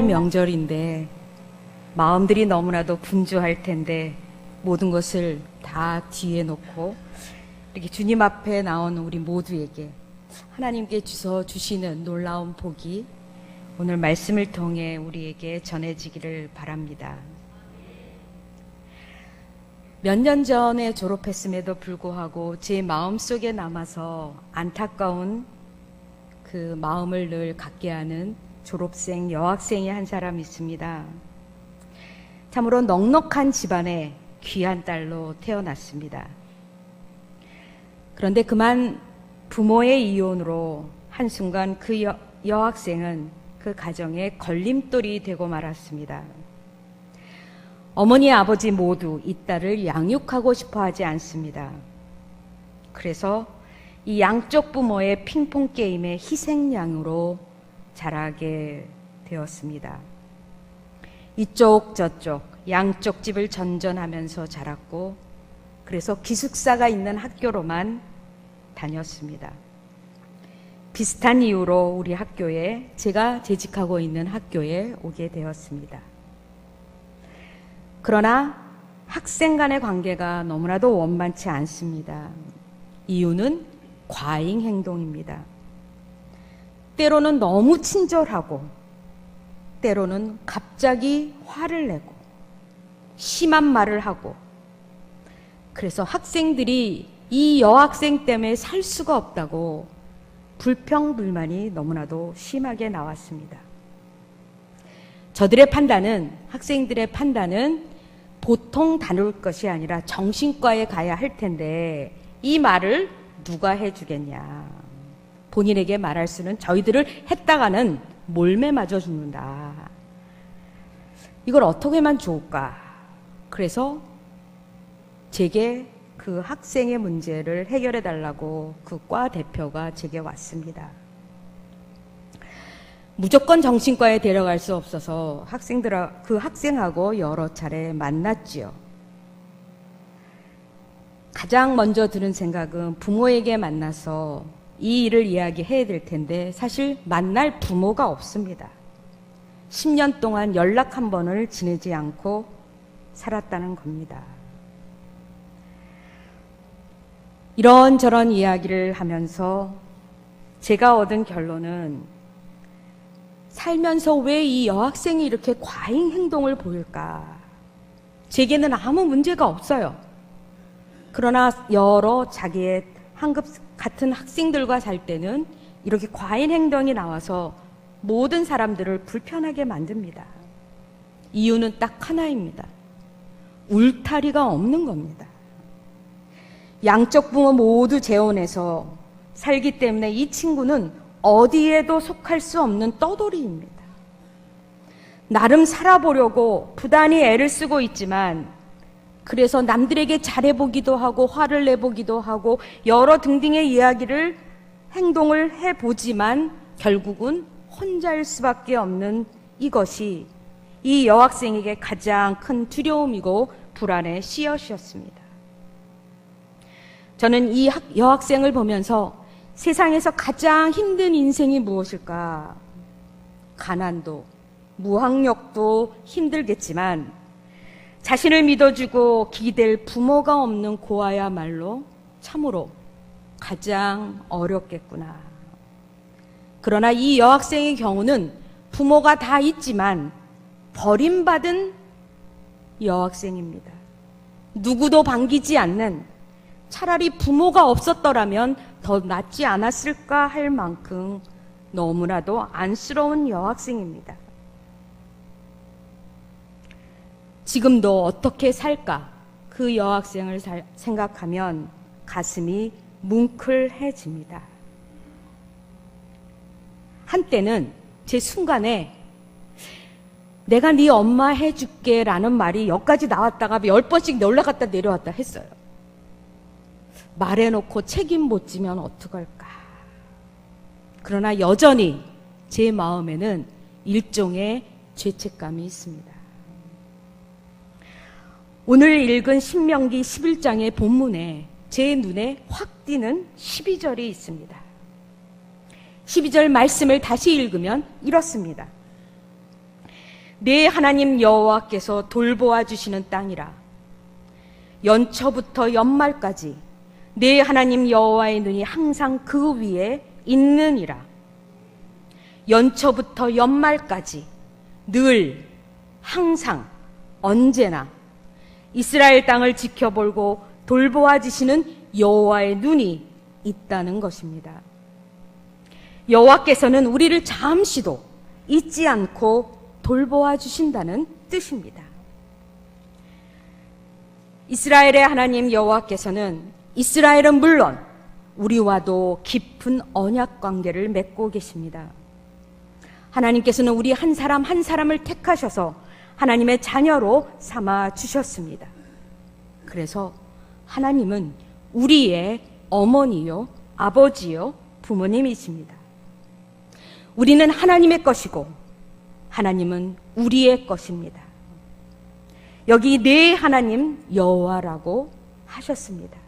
명절인데 마음들이 너무나도 분주할 텐데 모든 것을 다 뒤에 놓고 이렇게 주님 앞에 나온 우리 모두에게 하나님께 주시는 놀라운 복이 오늘 말씀을 통해 우리에게 전해지기를 바랍니다. 몇 년 전에 졸업했음에도 불구하고 제 마음속에 남아서 안타까운 그 마음을 늘 갖게 하는 졸업생 여학생이 한 사람 있습니다. 참으로 넉넉한 집안에 귀한 딸로 태어났습니다. 그런데 그만 부모의 이혼으로 한순간 그 여학생은 그 가정의 걸림돌이 되고 말았습니다. 어머니, 아버지 모두 이 딸을 양육하고 싶어 하지 않습니다. 그래서 이 양쪽 부모의 핑퐁 게임의 희생양으로 자라게 되었습니다. 이쪽 저쪽 양쪽 집을 전전하면서 자랐고 그래서 기숙사가 있는 학교로만 다녔습니다. 비슷한 이유로 우리 학교에 제가 재직하고 있는 학교에 오게 되었습니다. 그러나 학생 간의 관계가 너무나도 원만치 않습니다. 이유는 과잉 행동입니다. 때로는 너무 친절하고 때로는 갑자기 화를 내고 심한 말을 하고 그래서 학생들이 이 여학생 때문에 살 수가 없다고 불평불만이 너무나도 심하게 나왔습니다. 저들의 판단은, 학생들의 판단은 보통 다룰 것이 아니라 정신과에 가야 할 텐데 이 말을 누가 해주겠냐. 본인에게 말할 수는 저희들을 했다가는 몰매 맞아 죽는다. 이걸 어떻게 하면 좋을까? 그래서 제게 그 학생의 문제를 해결해 달라고 그 과 대표가 제게 왔습니다. 무조건 정신과에 데려갈 수 없어서 그 학생하고 여러 차례 만났지요. 가장 먼저 드는 생각은 부모에게 만나서 이 일을 이야기해야 될 텐데 사실 만날 부모가 없습니다. 10년 동안 연락 한 번을 지내지 않고 살았다는 겁니다. 이런저런 이야기를 하면서 제가 얻은 결론은 살면서 왜 이 여학생이 이렇게 과잉 행동을 보일까? 제게는 아무 문제가 없어요. 그러나 여러 자기의 한급 같은 학생들과 살 때는 이렇게 과잉 행동이 나와서 모든 사람들을 불편하게 만듭니다. 이유는 딱 하나입니다. 울타리가 없는 겁니다. 양쪽 부모 모두 재혼해서 살기 때문에 이 친구는 어디에도 속할 수 없는 떠돌이입니다. 나름 살아보려고 부단히 애를 쓰고 있지만 그래서 남들에게 잘해보기도 하고 화를 내보기도 하고 여러 등등의 이야기를 행동을 해보지만 결국은 혼자일 수밖에 없는 이것이 이 여학생에게 가장 큰 두려움이고 불안의 씨앗이었습니다. 저는 이 여학생을 보면서 세상에서 가장 힘든 인생이 무엇일까? 가난도, 무학력도 힘들겠지만 자신을 믿어주고 기댈 부모가 없는 고아야말로 참으로 가장 어렵겠구나. 그러나 이 여학생의 경우는 부모가 다 있지만 버림받은 여학생입니다. 누구도 반기지 않는, 차라리 부모가 없었더라면 더 낫지 않았을까 할 만큼 너무나도 안쓰러운 여학생입니다. 지금도 어떻게 살까? 그 여학생을 생각하면 가슴이 뭉클해집니다. 한때는 제 순간에 내가 네 엄마 해줄게 라는 말이 여기까지 나왔다가 10번씩 올라갔다 내려왔다 했어요. 말해놓고 책임 못 지면 어떡할까. 그러나 여전히 제 마음에는 일종의 죄책감이 있습니다. 오늘 읽은 신명기 11장의 본문에 제 눈에 확 띄는 12절이 있습니다. 12절 말씀을 다시 읽으면 이렇습니다. 내 하나님 여호와께서 돌보아 주시는 땅이라. 연초부터 연말까지 내 하나님 여호와의 눈이 항상 그 위에 있느니라. 연초부터 연말까지 늘 항상 언제나 이스라엘 땅을 지켜보고 돌보아 주시는 여호와의 눈이 있다는 것입니다. 여호와께서는 우리를 잠시도 잊지 않고 돌보아 주신다는 뜻입니다. 이스라엘의 하나님 여호와께서는 이스라엘은 물론 우리와도 깊은 언약 관계를 맺고 계십니다. 하나님께서는 우리 한 사람 한 사람을 택하셔서 하나님의 자녀로 삼아 주셨습니다. 그래서 하나님은 우리의 어머니요, 아버지요, 부모님이십니다. 우리는 하나님의 것이고 하나님은 우리의 것입니다. 여기 내 하나님 여호와라고 하셨습니다.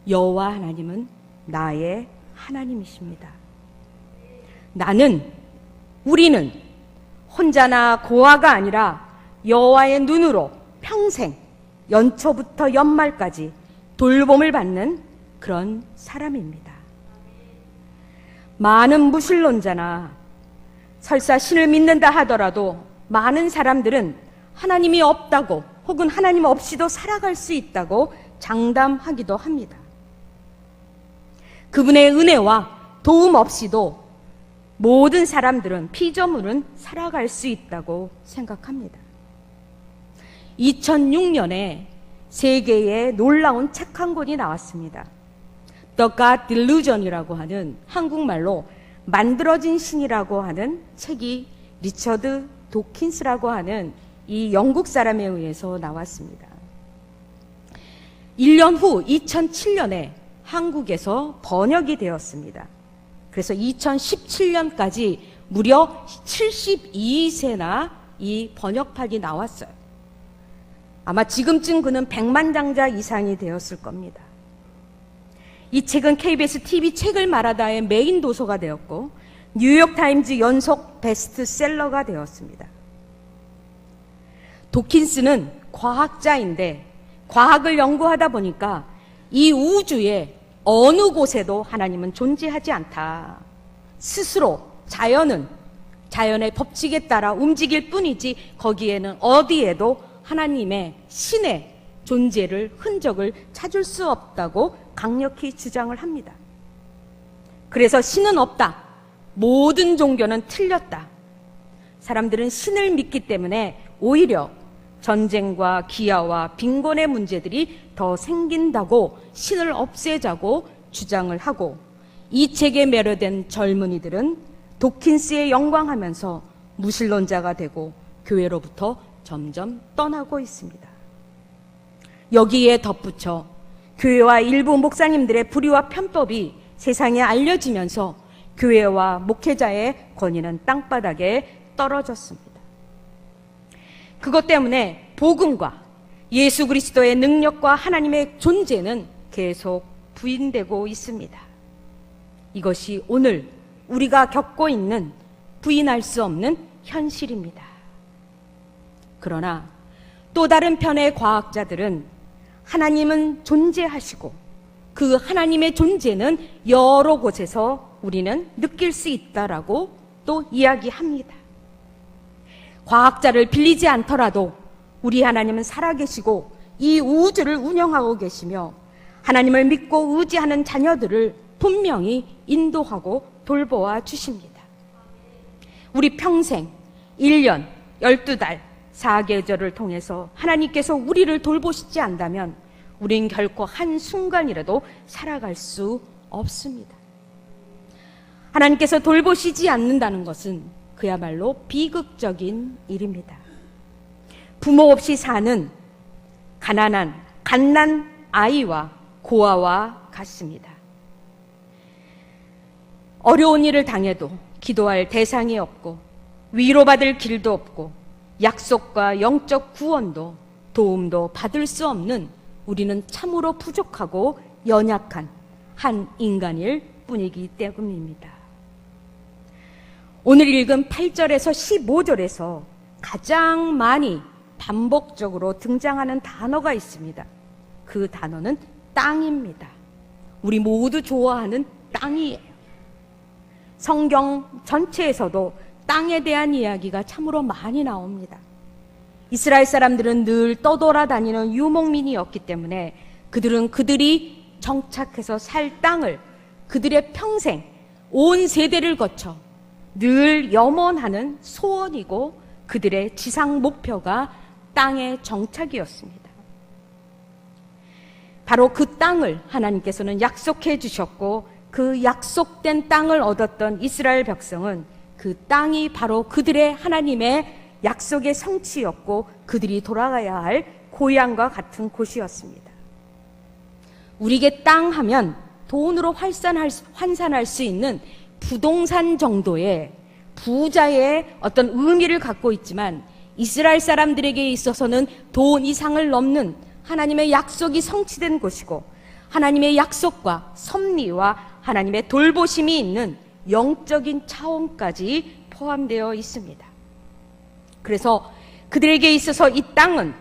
여호와 하나님은 나의 하나님이십니다. 우리는 혼자나 고아가 아니라 여호와의 눈으로 평생 연초부터 연말까지 돌봄을 받는 그런 사람입니다. 많은 무신론자나 설사 신을 믿는다 하더라도 많은 사람들은 하나님이 없다고 혹은 하나님 없이도 살아갈 수 있다고 장담하기도 합니다. 그분의 은혜와 도움 없이도 모든 사람들은 피조물은 살아갈 수 있다고 생각합니다. 2006년에 세계에 놀라운 책 한 권이 나왔습니다. The God Delusion이라고 하는, 한국말로 만들어진 신이라고 하는 책이 리처드 도킨스라고 하는 이 영국 사람에 의해서 나왔습니다. 1년 후 2007년에 한국에서 번역이 되었습니다. 그래서 2017년까지 무려 72세나 이 번역판이 나왔어요. 아마 지금쯤 그는 100만 장자 이상이 되었을 겁니다. 이 책은 KBS TV 책을 말하다의 메인 도서가 되었고 뉴욕타임즈 연속 베스트셀러가 되었습니다. 도킨스는 과학자인데 과학을 연구하다 보니까 이 우주에 어느 곳에도 하나님은 존재하지 않다. 스스로 자연의 법칙에 따라 움직일 뿐이지 거기에는 어디에도 하나님의 신의 존재를, 흔적을 찾을 수 없다고 강력히 주장을 합니다. 그래서 신은 없다. 모든 종교는 틀렸다. 사람들은 신을 믿기 때문에 오히려 전쟁과 기아와 빈곤의 문제들이 더 생긴다고 신을 없애자고 주장을 하고, 이 책에 매료된 젊은이들은 도킨스에 영광하면서 무신론자가 되고 교회로부터 점점 떠나고 있습니다. 여기에 덧붙여 교회와 일부 목사님들의 불의와 편법이 세상에 알려지면서 교회와 목회자의 권위는 땅바닥에 떨어졌습니다. 그것 때문에 복음과 예수 그리스도의 능력과 하나님의 존재는 계속 부인되고 있습니다. 이것이 오늘 우리가 겪고 있는 부인할 수 없는 현실입니다. 그러나 또 다른 편의 과학자들은 하나님은 존재하시고 그 하나님의 존재는 여러 곳에서 우리는 느낄 수 있다라고 또 이야기합니다. 과학자를 빌리지 않더라도 우리 하나님은 살아계시고 이 우주를 운영하고 계시며 하나님을 믿고 의지하는 자녀들을 분명히 인도하고 돌보아 주십니다. 우리 평생 1년, 12달, 4계절을 통해서 하나님께서 우리를 돌보시지 않다면 우린 결코 한순간이라도 살아갈 수 없습니다. 하나님께서 돌보시지 않는다는 것은 그야말로 비극적인 일입니다. 부모 없이 사는 갓난 아이와 고아와 같습니다. 어려운 일을 당해도 기도할 대상이 없고 위로받을 길도 없고 약속과 영적 구원도 도움도 받을 수 없는 우리는 참으로 부족하고 연약한 한 인간일 뿐이기 때문입니다. 오늘 읽은 8절에서 15절에서 가장 많이 반복적으로 등장하는 단어가 있습니다. 그 단어는 땅입니다. 우리 모두 좋아하는 땅이에요. 성경 전체에서도 땅에 대한 이야기가 참으로 많이 나옵니다. 이스라엘 사람들은 늘 떠돌아다니는 유목민이었기 때문에 그들이 정착해서 살 땅을 그들의 평생, 온 세대를 거쳐 늘 염원하는 소원이고 그들의 지상 목표가 땅의 정착이었습니다. 바로 그 땅을 하나님께서는 약속해 주셨고 그 약속된 땅을 얻었던 이스라엘 백성은 그 땅이 바로 그들의 하나님의 약속의 성취였고 그들이 돌아가야 할 고향과 같은 곳이었습니다. 우리에게 땅 하면 돈으로 환산할 수 있는 부동산 정도의 부자의 어떤 의미를 갖고 있지만 이스라엘 사람들에게 있어서는 돈 이상을 넘는 하나님의 약속이 성취된 곳이고 하나님의 약속과 섭리와 하나님의 돌보심이 있는 영적인 차원까지 포함되어 있습니다. 그래서 그들에게 있어서 이 땅은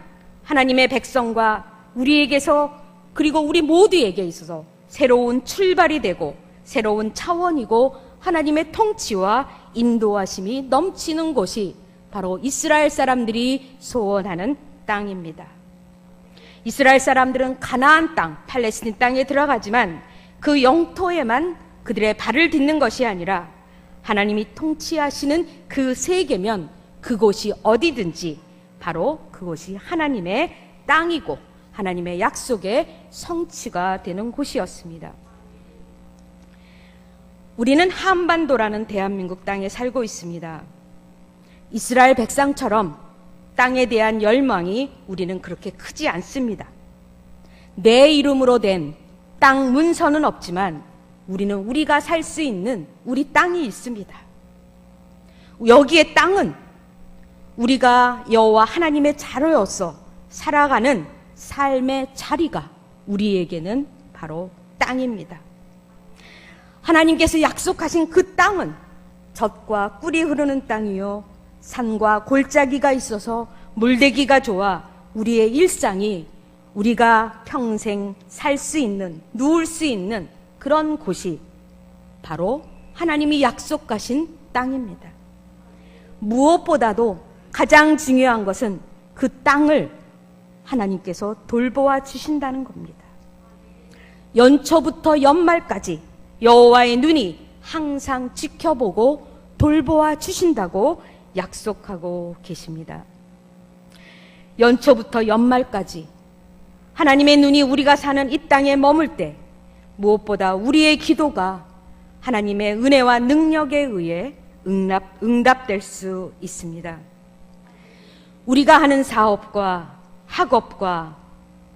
하나님의 백성과 우리에게서 그리고 우리 모두에게 있어서 새로운 출발이 되고 새로운 차원이고 하나님의 통치와 인도하심이 넘치는 곳이 바로 이스라엘 사람들이 소원하는 땅입니다. 이스라엘 사람들은 가나안 땅, 팔레스틴 땅에 들어가지만 그 영토에만 그들의 발을 딛는 것이 아니라 하나님이 통치하시는 그 세계면 그곳이 어디든지 바로 그곳이 하나님의 땅이고 하나님의 약속의 성취가 되는 곳이었습니다. 우리는 한반도라는 대한민국 땅에 살고 있습니다. 이스라엘 백성처럼 땅에 대한 열망이 우리는 그렇게 크지 않습니다. 내 이름으로 된 땅 문서는 없지만 우리는 우리가 살 수 있는 우리 땅이 있습니다. 여기에 땅은 우리가 여호와 하나님의 자녀로서 살아가는 삶의 자리가 우리에게는 바로 땅입니다. 하나님께서 약속하신 그 땅은 젖과 꿀이 흐르는 땅이요 산과 골짜기가 있어서 물대기가 좋아 우리의 일상이 우리가 평생 살 수 있는, 누울 수 있는 그런 곳이 바로 하나님이 약속하신 땅입니다. 무엇보다도 가장 중요한 것은 그 땅을 하나님께서 돌보아 주신다는 겁니다. 연초부터 연말까지 여호와의 눈이 항상 지켜보고 돌보아 주신다고 약속하고 계십니다. 연초부터 연말까지 하나님의 눈이 우리가 사는 이 땅에 머물 때 무엇보다 우리의 기도가 하나님의 은혜와 능력에 의해 응답될 수 있습니다. 우리가 하는 사업과 학업과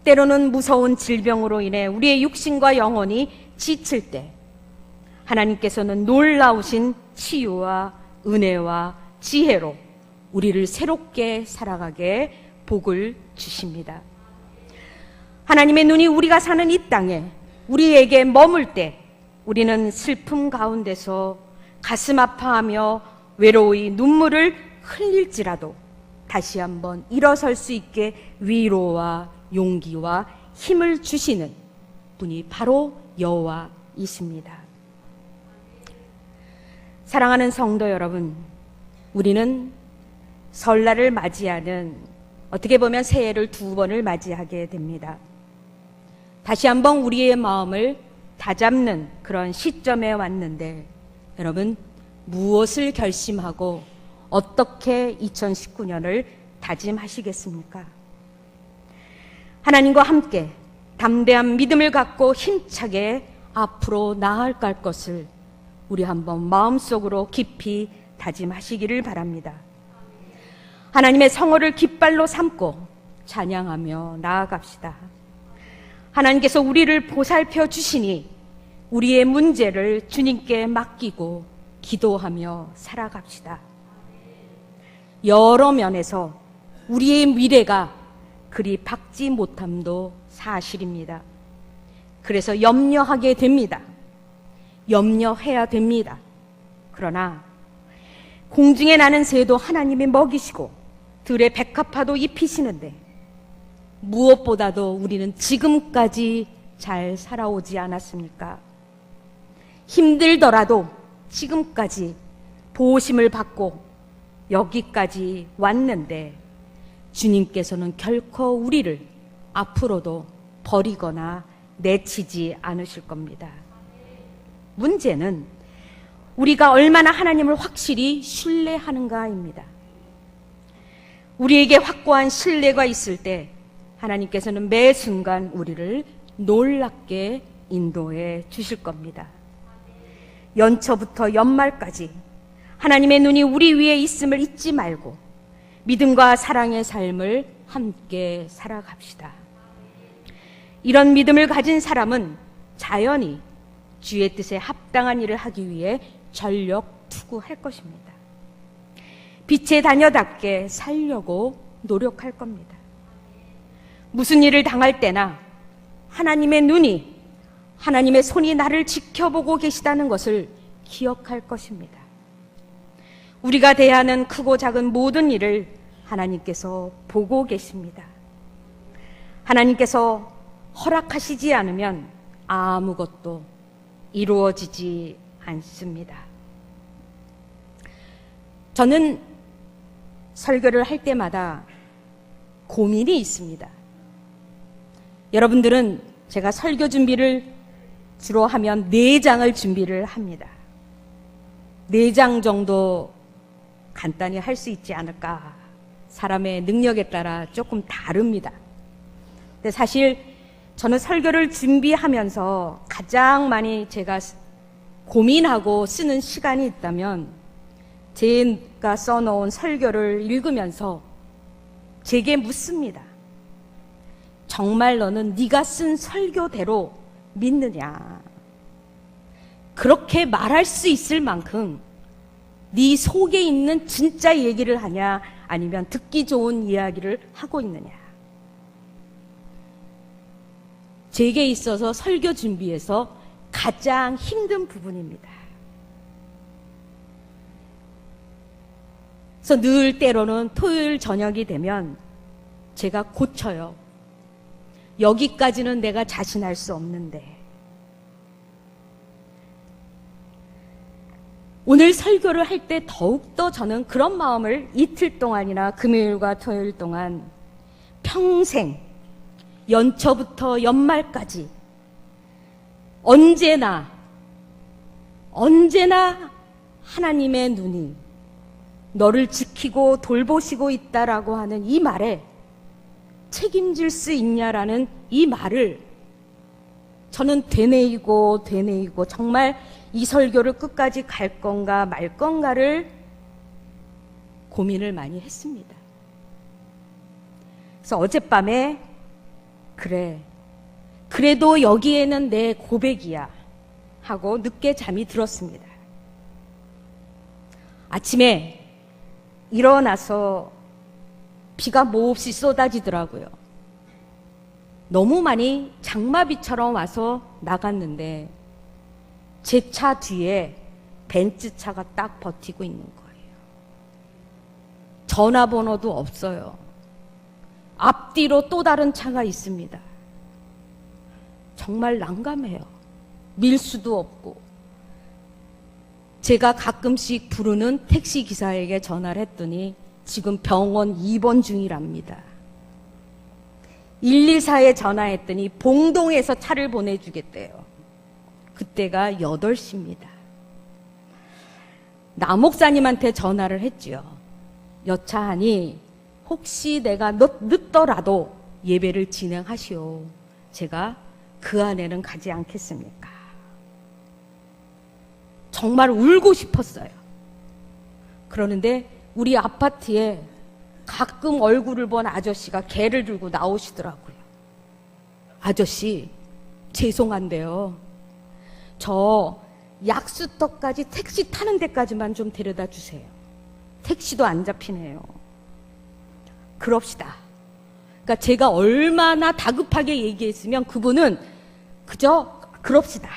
때로는 무서운 질병으로 인해 우리의 육신과 영혼이 지칠 때 하나님께서는 놀라우신 치유와 은혜와 지혜로 우리를 새롭게 살아가게 복을 주십니다. 하나님의 눈이 우리가 사는 이 땅에 우리에게 머물 때 우리는 슬픔 가운데서 가슴 아파하며 외로이 눈물을 흘릴지라도 다시 한번 일어설 수 있게 위로와 용기와 힘을 주시는 분이 바로 여호와이십니다. 사랑하는 성도 여러분, 우리는 설날을 맞이하는 어떻게 보면 새해를 2번을 맞이하게 됩니다. 다시 한번 우리의 마음을 다잡는 그런 시점에 왔는데 여러분 무엇을 결심하고 어떻게 2019년을 다짐하시겠습니까? 하나님과 함께 담대한 믿음을 갖고 힘차게 앞으로 나아갈 것을 우리 한번 마음속으로 깊이 다짐하시기를 바랍니다. 하나님의 성호를 깃발로 삼고 찬양하며 나아갑시다. 하나님께서 우리를 보살펴 주시니 우리의 문제를 주님께 맡기고 기도하며 살아갑시다. 여러 면에서 우리의 미래가 그리 밝지 못함도 사실입니다. 그래서 염려하게 됩니다. 염려해야 됩니다. 그러나 공중에 나는 새도 하나님이 먹이시고 들의 백합화도 입히시는데 무엇보다도 우리는 지금까지 잘 살아오지 않았습니까? 힘들더라도 지금까지 보호심을 받고 여기까지 왔는데 주님께서는 결코 우리를 앞으로도 버리거나 내치지 않으실 겁니다. 문제는 우리가 얼마나 하나님을 확실히 신뢰하는가입니다. 우리에게 확고한 신뢰가 있을 때 하나님께서는 매 순간 우리를 놀랍게 인도해 주실 겁니다. 연초부터 연말까지 하나님의 눈이 우리 위에 있음을 잊지 말고 믿음과 사랑의 삶을 함께 살아갑시다. 이런 믿음을 가진 사람은 자연히 주의 뜻에 합당한 일을 하기 위해 전력 투구할 것입니다. 빛의 다녀답게 살려고 노력할 겁니다. 무슨 일을 당할 때나 하나님의 눈이, 하나님의 손이 나를 지켜보고 계시다는 것을 기억할 것입니다. 우리가 대하는 크고 작은 모든 일을 하나님께서 보고 계십니다. 하나님께서 허락하시지 않으면 아무것도 이루어지지 않습니다. 저는 설교를 할 때마다 고민이 있습니다. 여러분들은 제가 설교 준비를 주로 하면 4장을 준비를 합니다. 4장 정도 간단히 할 수 있지 않을까. 사람의 능력에 따라 조금 다릅니다. 근데 사실 저는 설교를 준비하면서 가장 많이 제가 고민하고 쓰는 시간이 있다면 제가 써놓은 설교를 읽으면서 제게 묻습니다. 정말 너는 네가 쓴 설교대로 믿느냐? 그렇게 말할 수 있을 만큼 네 속에 있는 진짜 얘기를 하냐, 아니면 듣기 좋은 이야기를 하고 있느냐? 제게 있어서 설교 준비에서 가장 힘든 부분입니다. 그래서 늘 때로는 토요일 저녁이 되면 제가 고쳐요. 여기까지는 내가 자신할 수 없는데 오늘 설교를 할 때 더욱더 저는 그런 마음을 이틀 동안이나 금요일과 토요일 동안 평생 연초부터 연말까지 언제나 하나님의 눈이 너를 지키고 돌보시고 있다라고 하는 이 말에 책임질 수 있냐라는 이 말을 저는 되뇌이고 정말 이 설교를 끝까지 갈 건가 말 건가를 고민을 많이 했습니다. 그래서 어젯밤에 그래도 여기에는 내 고백이야 하고 늦게 잠이 들었습니다. 아침에 일어나서 비가 몹시 쏟아지더라고요. 너무 많이 장마비처럼 와서 나갔는데 제 차 뒤에 벤츠차가 딱 버티고 있는 거예요. 전화번호도 없어요. 앞뒤로 또 다른 차가 있습니다. 정말 난감해요. 밀 수도 없고. 제가 가끔씩 부르는 택시 기사에게 전화를 했더니 지금 병원 입원 중이랍니다. 124에 전화했더니 봉동에서 차를 보내주겠대요. 그때가 8시입니다. 나 목사님한테 전화를 했지요. 여차하니 혹시 내가 늦더라도 예배를 진행하시오. 제가 그 안에는 가지 않겠습니까? 정말 울고 싶었어요. 그러는데 우리 아파트에 가끔 얼굴을 본 아저씨가 개를 들고 나오시더라고요. 아저씨, 죄송한데요. 저 약수터까지 택시 타는 데까지만 좀 데려다 주세요. 택시도 안 잡히네요. 그럽시다. 그러니까 제가 얼마나 다급하게 얘기했으면 그분은 그저 그럽시다.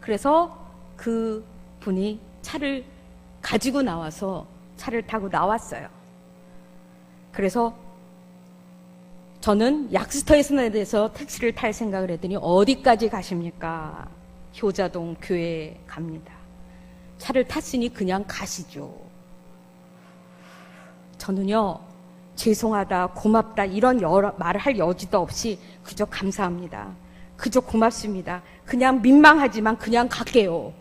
그래서 그 분이 차를 가지고 나와서 차를 타고 나왔어요. 그래서 저는 약수터에서 내려서 택시를 탈 생각을 했더니 어디까지 가십니까? 효자동 교회에 갑니다. 차를 탔으니 그냥 가시죠. 저는요, 죄송하다, 고맙다 이런 말을 할 여지도 없이 그저 감사합니다. 그저 고맙습니다. 그냥 민망하지만 그냥 갈게요.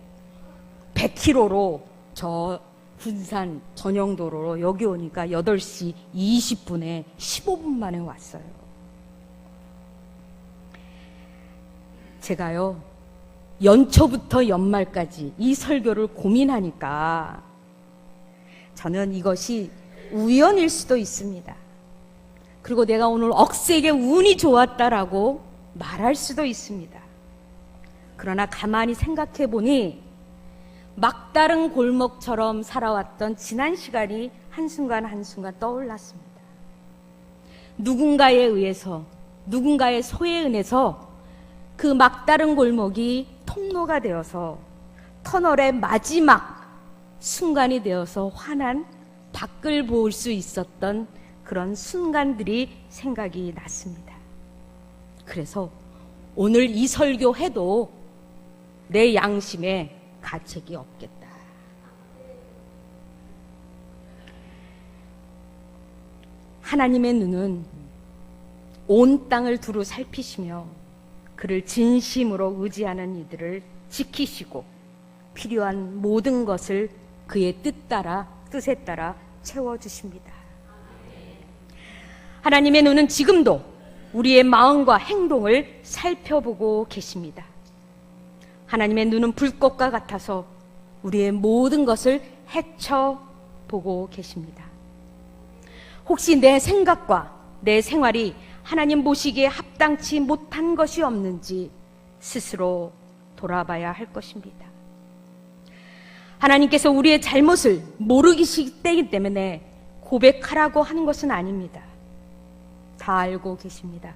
100km로 저 군산 전용도로로 여기 오니까 8시 20분에 15분 만에 왔어요. 제가요, 연초부터 연말까지 이 설교를 고민하니까 저는 이것이 우연일 수도 있습니다. 그리고 내가 오늘 억세게 운이 좋았다라고 말할 수도 있습니다. 그러나 가만히 생각해 보니 막다른 골목처럼 살아왔던 지난 시간이 한순간 한순간 떠올랐습니다. 누군가에 의해서, 누군가의 소에 은해서 그 막다른 골목이 통로가 되어서 터널의 마지막 순간이 되어서 환한 밖을 볼 수 있었던 그런 순간들이 생각이 났습니다. 그래서 오늘 이 설교해도 내 양심에 가책이 없겠다. 하나님의 눈은 온 땅을 두루 살피시며 그를 진심으로 의지하는 이들을 지키시고 필요한 모든 것을 그의 뜻에 따라 채워주십니다. 하나님의 눈은 지금도 우리의 마음과 행동을 살펴보고 계십니다. 하나님의 눈은 불꽃과 같아서 우리의 모든 것을 헤쳐보고 계십니다. 혹시 내 생각과 내 생활이 하나님 보시기에 합당치 못한 것이 없는지 스스로 돌아봐야 할 것입니다. 하나님께서 우리의 잘못을 모르기 때이기 때문에 고백하라고 하는 것은 아닙니다. 다 알고 계십니다.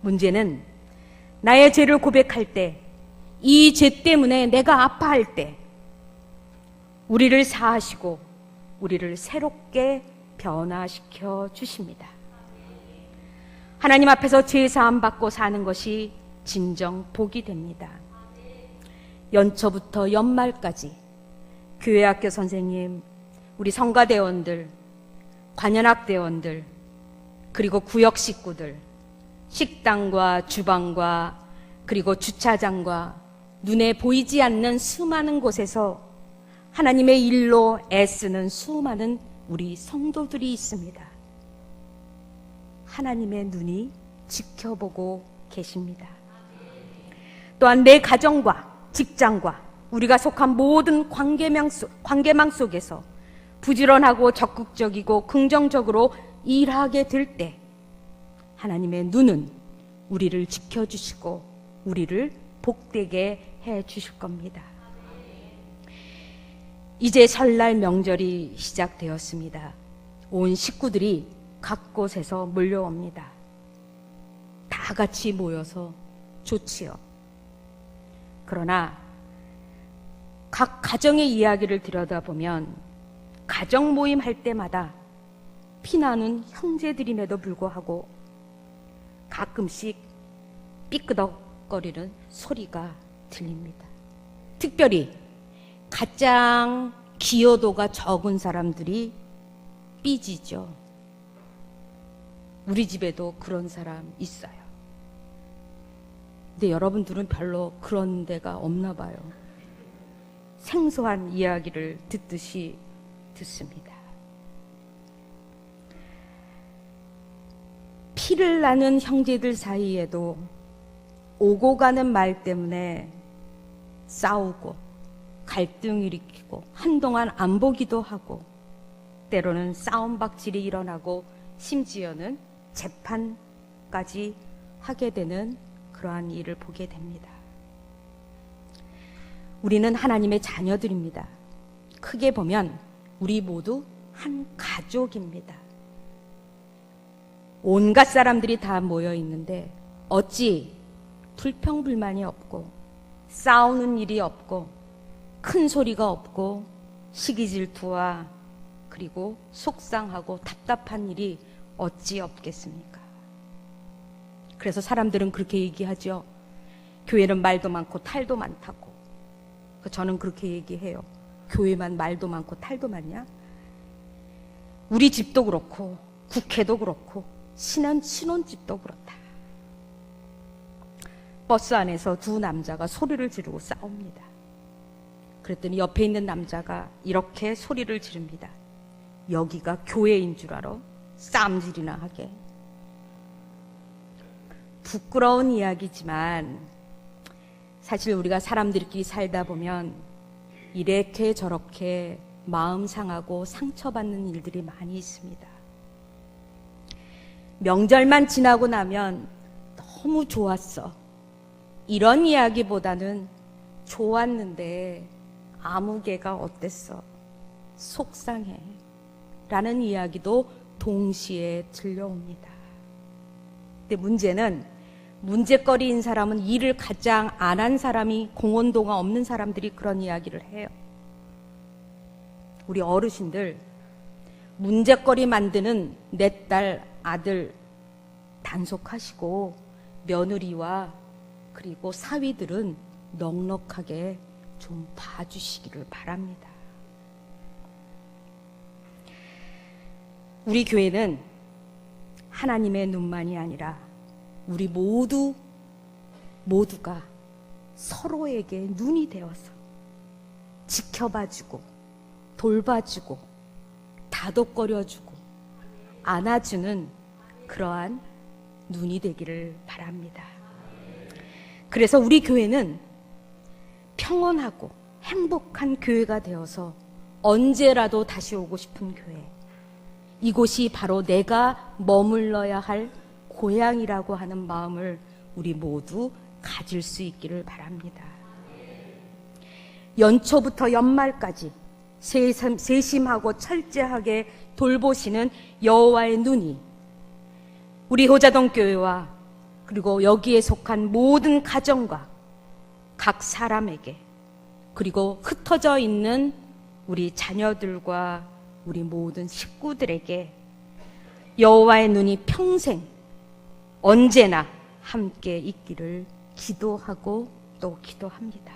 문제는 나의 죄를 고백할 때, 이 죄 때문에 내가 아파할 때 우리를 사하시고 우리를 새롭게 변화시켜 주십니다. 하나님 앞에서 죄 사함 받고 사는 것이 진정 복이 됩니다. 연초부터 연말까지 교회학교 선생님, 우리 성가대원들, 관현악대원들, 그리고 구역 식구들, 식당과 주방과 그리고 주차장과 눈에 보이지 않는 수많은 곳에서 하나님의 일로 애쓰는 수많은 우리 성도들이 있습니다. 하나님의 눈이 지켜보고 계십니다. 또한 내 가정과 직장과 우리가 속한 모든 관계망 속에서 부지런하고 적극적이고 긍정적으로 일하게 될 때 하나님의 눈은 우리를 지켜주시고 우리를 복되게 해 주실 겁니다. 이제 설날 명절이 시작되었습니다. 온 식구들이 각 곳에서 몰려옵니다. 다 같이 모여서 좋지요. 그러나 각 가정의 이야기를 들여다보면 가정 모임 할 때마다 피나는 형제들임에도 불구하고 가끔씩 삐끄덕거리는 소리가 들립니다. 특별히 가장 기여도가 적은 사람들이 삐지죠. 우리 집에도 그런 사람 있어요. 근데 여러분들은 별로 그런 데가 없나 봐요. 생소한 이야기를 듣듯이 듣습니다. 피를 나는 형제들 사이에도 오고 가는 말 때문에 싸우고 갈등 일으키고 한동안 안 보기도 하고 때로는 싸움박질이 일어나고 심지어는 재판까지 하게 되는 그러한 일을 보게 됩니다. 우리는 하나님의 자녀들입니다. 크게 보면 우리 모두 한 가족입니다. 온갖 사람들이 다 모여 있는데 어찌 불평불만이 없고 싸우는 일이 없고 큰 소리가 없고 시기질투와 그리고 속상하고 답답한 일이 어찌 없겠습니까? 그래서 사람들은 그렇게 얘기하죠. 교회는 말도 많고 탈도 많다고. 저는 그렇게 얘기해요. 교회만 말도 많고 탈도 많냐? 우리 집도 그렇고 국회도 그렇고 신혼집도 그렇다. 버스 안에서 두 남자가 소리를 지르고 싸웁니다. 그랬더니 옆에 있는 남자가 이렇게 소리를 지릅니다. 여기가 교회인 줄 알아? 쌈질이나 하게. 부끄러운 이야기지만 사실 우리가 사람들끼리 살다 보면 이렇게 저렇게 마음 상하고 상처받는 일들이 많이 있습니다. 명절만 지나고 나면 너무 좋았어. 이런 이야기보다는 좋았는데 아무개가 어땠어? 속상해. 라는 이야기도 동시에 들려옵니다. 근데 문제는 문제거리인 사람은 일을 가장 안 한 사람이 공헌도가 없는 사람들이 그런 이야기를 해요. 우리 어르신들 문제거리 만드는 내 딸, 아들 단속하시고 며느리와 그리고 사위들은 넉넉하게 좀 봐주시기를 바랍니다. 우리 교회는 하나님의 눈만이 아니라 우리 모두가 서로에게 눈이 되어서 지켜봐주고 돌봐주고 다독거려주고 안아주는 그러한 눈이 되기를 바랍니다. 그래서 우리 교회는 평온하고 행복한 교회가 되어서 언제라도 다시 오고 싶은 교회. 이곳이 바로 내가 머물러야 할 고향이라고 하는 마음을 우리 모두 가질 수 있기를 바랍니다. 연초부터 연말까지 세심하고 철저하게 돌보시는 여호와의 눈이 우리 호자동 교회와 그리고 여기에 속한 모든 가정과 각 사람에게 그리고 흩어져 있는 우리 자녀들과 우리 모든 식구들에게 여호와의 눈이 평생 언제나 함께 있기를 기도하고 또 기도합니다.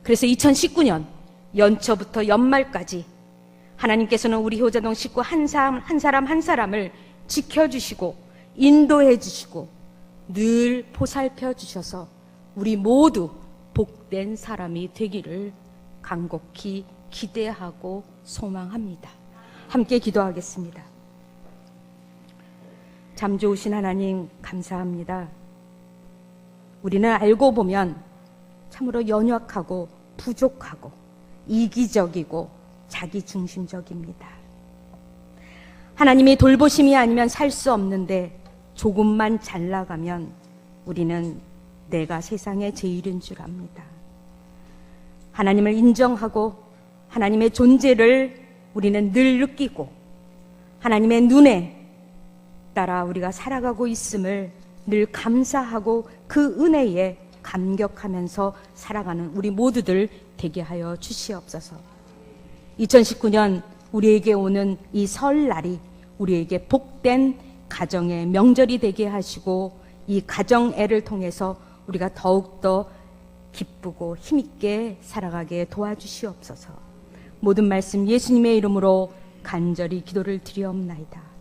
그래서 2019년 연초부터 연말까지 하나님께서는 우리 호자동 식구 한 사람 한 사람을 지켜주시고 인도해 주시고 늘 보살펴 주셔서 우리 모두 복된 사람이 되기를 간곡히 기대하고 소망합니다. 함께 기도하겠습니다. 참 좋으신 하나님 감사합니다. 우리는 알고 보면 참으로 연약하고 부족하고 이기적이고 자기중심적입니다. 하나님의 돌보심이 아니면 살 수 없는데 조금만 잘 나가면 우리는 내가 세상의 제일인 줄 압니다. 하나님을 인정하고 하나님의 존재를 우리는 늘 느끼고 하나님의 눈에 따라 우리가 살아가고 있음을 늘 감사하고 그 은혜에 감격하면서 살아가는 우리 모두들 되게 하여 주시옵소서. 2019년 우리에게 오는 이 설날이 우리에게 복된 가정의 명절이 되게 하시고 이 가정애를 통해서 우리가 더욱더 기쁘고 힘있게 살아가게 도와주시옵소서. 모든 말씀 예수님의 이름으로 간절히 기도를 드리옵나이다.